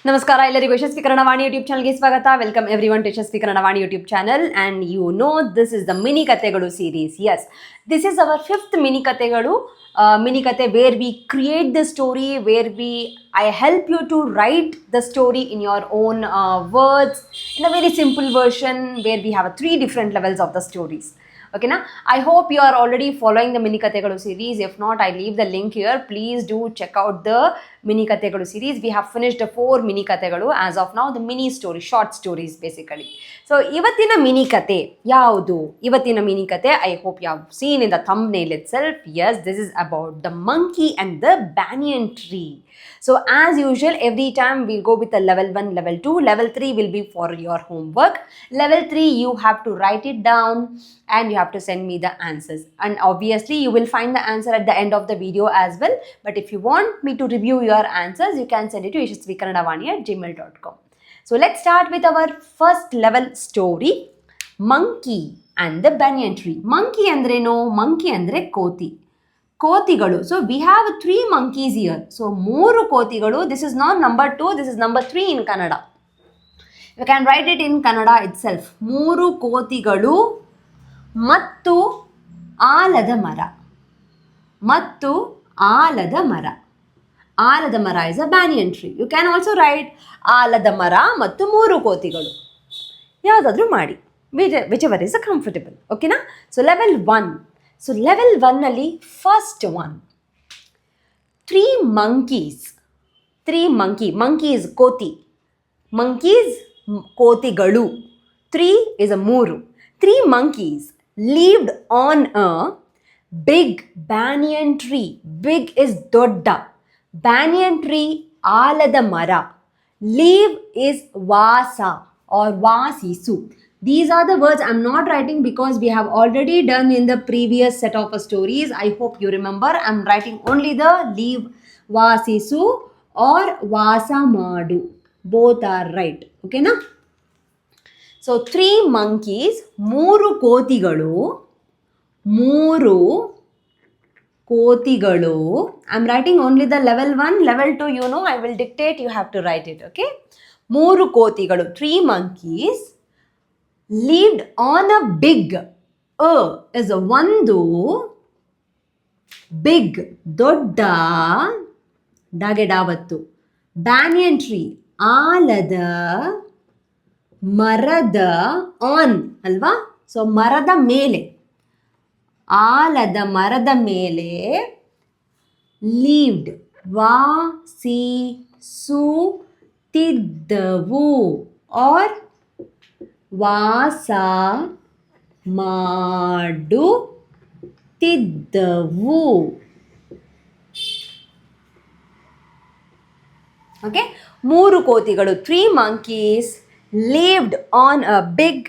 ನಮಸ್ಕಾರ ಎಲ್ಲರಿಗೂ ಯಶಸ್ವಿ ಕನ್ನಡವಾಣಿ ಯೂಟ್ಯೂಬ್ ಚಾನಲ್ಗೆ ಸ್ವಾಗತ. Welcome everyone to Yashaswi Kannadavani YouTube channel. And you know this is the mini ಕತೆಗಳು series. Yes, this is our fifth mini ಕತೆಗಳು. Mini ಕತೆ where we create the story, where I help you to write the story in your own words in a very simple version where we have three different levels of the stories. Okay, na? I hope you are already following the Mini Kategalu series. If not, I leave the link here. Please do check out the Mini Kategalu series. We have finished the 4 Mini Kategalu. As of now, the mini story, short stories basically. So, ivattina mini kate yaudu? Ivattina mini kate, I hope you have seen in the thumbnail itself. Yes, this is about the monkey and the banyan tree. So as usual, every time we'll go with the level 1, level 2, level 3 will be for your homework. Level 3 you have to write it down and you have to send me the answers. And obviously you will find the answer at the end of the video as well. But if you want me to review your answers, you can send it to yashasvikannadavani@gmail.com. So let's start with our first level story, Monkey and the Banyan Tree. Monkey andre no, monkey andre koti. ಕೋತಿಗಳು. So we have 3 monkeys here. So 3 ಕೋತಿಗಳು. This is not number 2, this is number 3 in Kannada. You can write it in Kannada itself. 3 ಕೋತಿಗಳು ಮತ್ತು ಆಲದ ಮರ. ಮತ್ತು ಆಲದ ಮರ. ಆಲದ ಮರ is a banyan tree. You can also write ಆಲದ ಮರ ಮತ್ತು 3 ಕೋತಿಗಳು. ಯಾವುದಾದ್ರೂ ಮಾಡಿ, whichever is a comfortable. ಓಕೆನಾ? So level 1. So level 1 ಅಲ್ಲಿ first one, 3 monkeys. 3 monkey is koti. Monkeys ಕೋತಿಗಳು. 3 is a 3. 3 monkeys lived on a big banyan tree. Big is ದೊಡ್ಡ. Banyan tree ಆಲದ ಮರ. Live is ವಾಸ or ವಾಸಿಸು. These are the words I'm not writing because we have already done in the previous set of stories. I hope you remember. I'm writing only the leave, vasisu or vasa madu. Both are right. Okay na? So 3 monkeys, 3 ಕೋತಿಗಳು. 3 ಕೋತಿಗಳು. I'm writing only the level 1. Level 2, you know, I will dictate. You have to write it. Okay? 3 ಕೋತಿಗಳು. 3 monkeys lived on a big is a ಒಂದು big ದೊಡ್ಡ ಡಾಗೆಡಾವತ್ತು banyan tree ಆಲದ ಮರದ on ಅಲ್ವಾ. So ಮರದ ಮೇಲೆ, ಆಲದ ಮರದ ಮೇಲೆ lived ವಾಸಿಸುತ್ತಿದ್ದವು or ವಾಸ ಮಾಡುತ್ತಿದ್ದವು. ಓಕೆ, 3 ಕೋತಿಗಳು. 3 monkeys lived on a big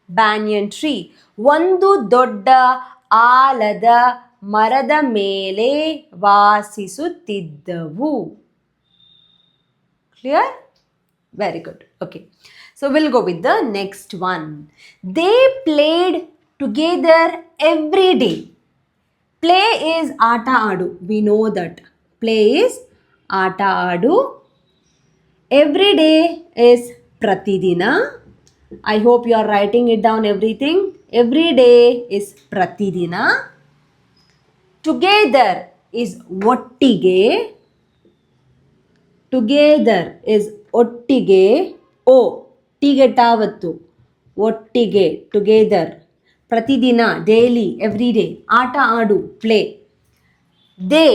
banyan tree. ಒಂದು ದೊಡ್ಡ ಆಲದ ಮರದ ಮೇಲೆ ವಾಸಿಸುತ್ತಿದ್ದವು. Clear? Very good. Okay, so we'll go with the next one. They played together every day. Play is aata adu. We know that. Play is aata adu. Every day is pratidina. I hope you are writing it down everything. Every day is pratidina. Together is ಒಟ್ಟಿಗೆ. Together is ಒಟ್ಟಿಗೆ. ಓ ಟಿಗೆ ಟಾವತ್ತು. ಒಟ್ಟಿಗೆ, together. ಪ್ರತಿದಿನ, daily, every day. ಆಟ ಆಡು, play. They,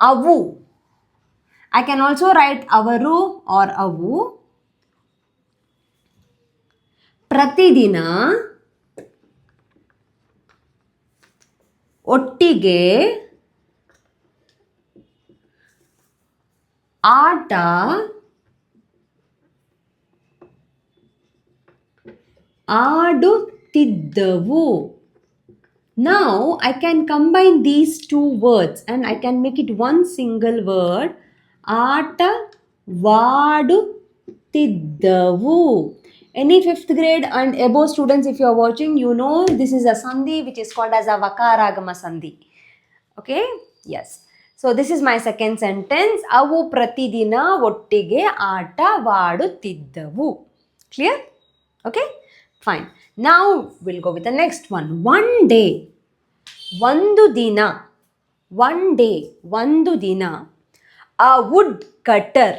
ಅವು. I can also right ಅವರು R ಅವು. ಪ್ರತಿದಿನ, ಒಟ್ಟಿಗೆ, ಆಟ ಆಡುತ್ತಿದ್ದವು. Now I can combine these 2 words and I can make it one single word. ಆಟವಾಡುತ್ತಿದ್ದವು. Any 5th grade and above students, if you are watching, you know this is a sandhi which is called as a vakaragama sandhi. Okay? Yes. So this is my second sentence. ಅವು ಪ್ರತಿದಿನ ಒಟ್ಟಿಗೆ ಆಟವಾಡುತ್ತಿದ್ದವು. Clear? Okay, fine. Now will go with the next one. One day, ಒಂದು ದಿನ. One day, ಒಂದು ದಿನ. A wood cutter.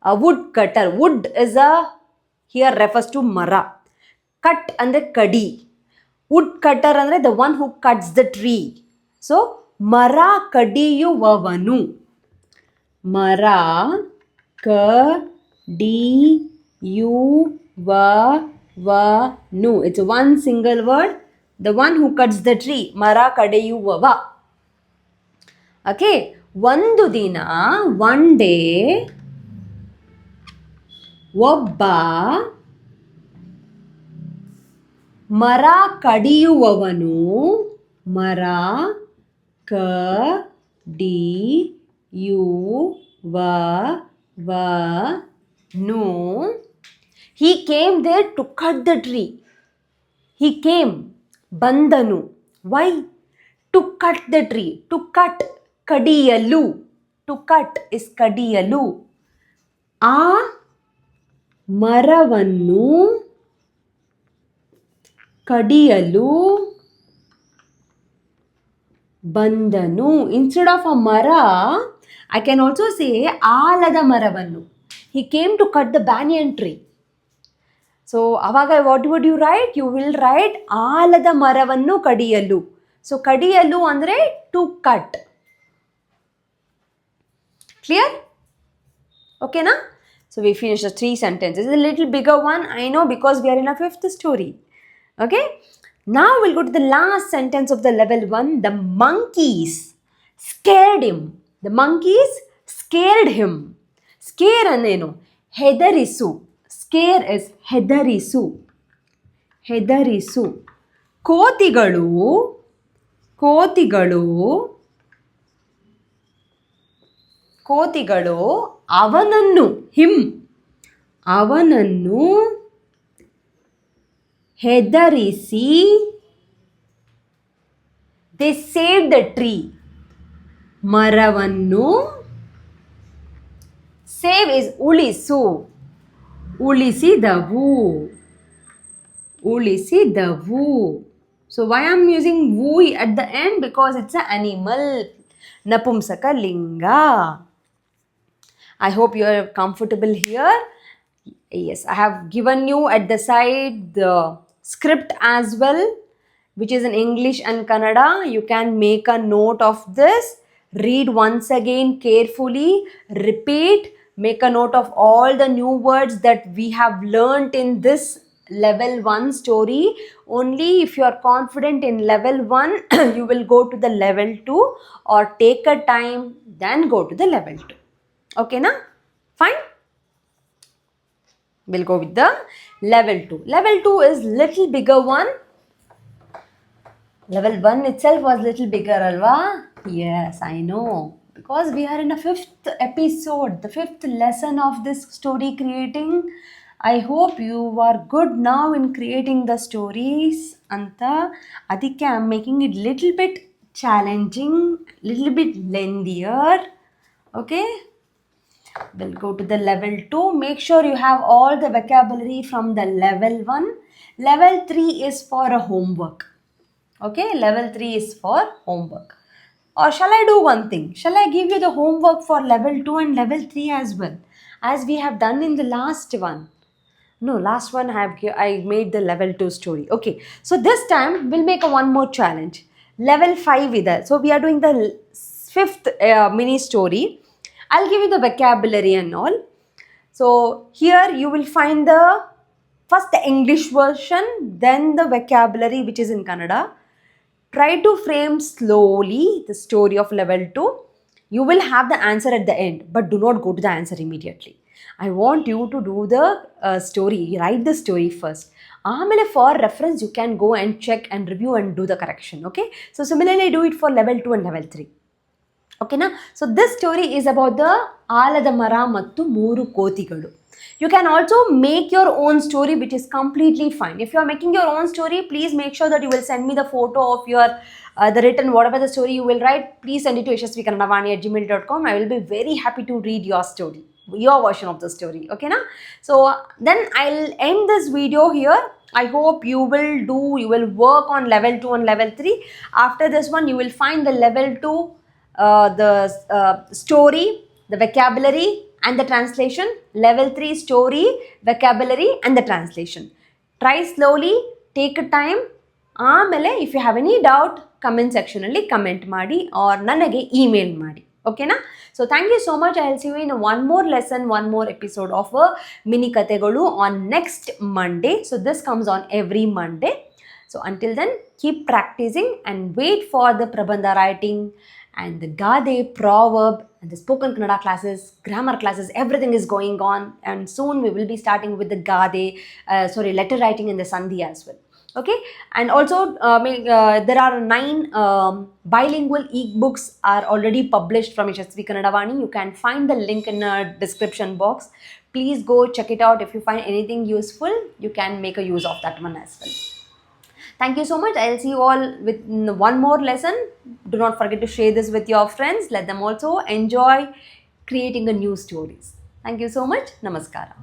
A wood cutter. Wood is a, here refers to mara. Cut andre kadi. Wood cutter andre the one who cuts the tree. So mara kadiyuvavanu. Mara kadiyuvavanu. It's one single word. The one who cuts the tree. Mara kadiyuvava. Okay. ಒಂದು ದಿನ, one day, ಒಬ್ಬ ಮರ ಕಡಿಯುವವನು, ಮರ ಕಡಿಯುವವನು. He came there to cut the tree. He came, ಬಂದನು. Why? To cut the tree. To cut, ಕಡಿಯಲು. To cut is ಕಡಿಯಲು. ಆ ಮರವನ್ನು ಕಡಿಯಲು ಬಂದನು. ಇನ್ಸ್ಟೆಡ್ ಆಫ್ ಅ ಮರ, ಐ ಕ್ಯಾನ್ ಆಲ್ಸೋ ಸೇ ಆಲದ ಮರವನ್ನು. He came to cut the banyan tree. So ಅವಾಗ what would you write? You will write ಆಲದ ಮರವನ್ನು ಕಡಿಯಲು. ಸೊ ಕಡಿಯಲು ಅಂದರೆ to cut. Clear? Okay, na? So we finished the 3 sentences. It's a little bigger one, I know, because we are in a 5th story. Okay? Now we'll go to the last sentence of the level 1. The monkeys scared him. The monkeys scared him. Scare anenu hedarisu. Scare is hedarisu. Hedarisu. ಕೋತಿಗಳು ಅವನನ್ನು, him, ಅವನನ್ನು ಹೆದರಿಸಿ, they save the tree, ಮರವನ್ನು, save is ಉಳಿಸು, ಉಳಿಸಿದವು, ಉಳಿಸಿದವು. So why I am using vu at the end? Because it's an animal, napumsaka linga. I hope you are comfortable here. Yes, I have given you at the side the script as well, which is in English and Kannada. You can make a note of this, read once again carefully, repeat, make a note of all the new words that we have learnt in this level 1 story. Only if you are confident in level 1, you will go to the level 2, or take a time, then go to the level 2. Okay, na? Fine? We'll go with the level 2. Level 2 is little bigger one. Level 1 itself was little bigger, alva? Yes, I know. Because we are in a 5th episode, the 5th lesson of this story creating. I hope you are good now in creating the stories. Anta, adike I am making it little bit challenging, little bit lengthier. Okay? We'll go to the level 2. Make sure you have all the vocabulary from the level 1. Level 3 is for a homework. Okay, level 3 is for homework. Or shall I do one thing? Shall I give you the homework for level 2 and level 3 as well, as we have done in the last one? No, last one I made the level 2 story. Okay, so this time we'll make one more challenge. Level 5 either. So we are doing the 5th mini story. I'll give you the vocabulary and all. So here you will find the first the English version, then the vocabulary which is in Kannada. Try to frame slowly the story of level 2. You will have the answer at the end, but do not go to the answer immediately. I want you to do the story, write the story first. Amele for reference you can go and check and review and do the correction. Okay, so similarly do it for level 2 and level 3. Okay na? So this story is about the ಆಲದ ಮರ ಮತ್ತು 3 ಕೋತಿಗಳು. You can also make your own story, which is completely fine. If you are making your own story, please make sure that you will send me the photo of your the written, whatever the story you will write, please send it to yashasvikarnavani@gmail.com. I will be very happy to read your story, your version of the story. Okay, na? So then I'll end this video here. I hope you will work on level 2 and level 3. After this one, you will find the level 2, the story, the vocabulary and the translation. Level 3 story, vocabulary and the translation. Try slowly, take a time. ಆಮೇಲೆ if you have any doubt comment ಸೆಕ್ಷನಲ್ಲಿ comment ಮಾಡಿ or ನನಗೆ email ಮಾಡಿ. ಓಕೆನಾ? So thank you so much. I will see you in one more lesson, one more episode of mini ಕತೆಗಳು on next Monday. So this comes on every Monday. So until then keep practising and wait for the ಪ್ರಬಂಧ writing and the Gade, proverb, and the spoken Kannada classes, grammar classes, everything is going on. And soon we will be starting with the Gade, letter writing and the Sandhi as well. Okay, and also there are 9 bilingual e-books are already published from Yashasvi Kannadavani. You can find the link in the description box. Please go check it out. If you find anything useful, you can make a use of that one as well. Thank you so much. I'll see you all with one more lesson. Do not forget to share this with your friends. Let them also enjoy creating a new stories. Thank you so much. Namaskara.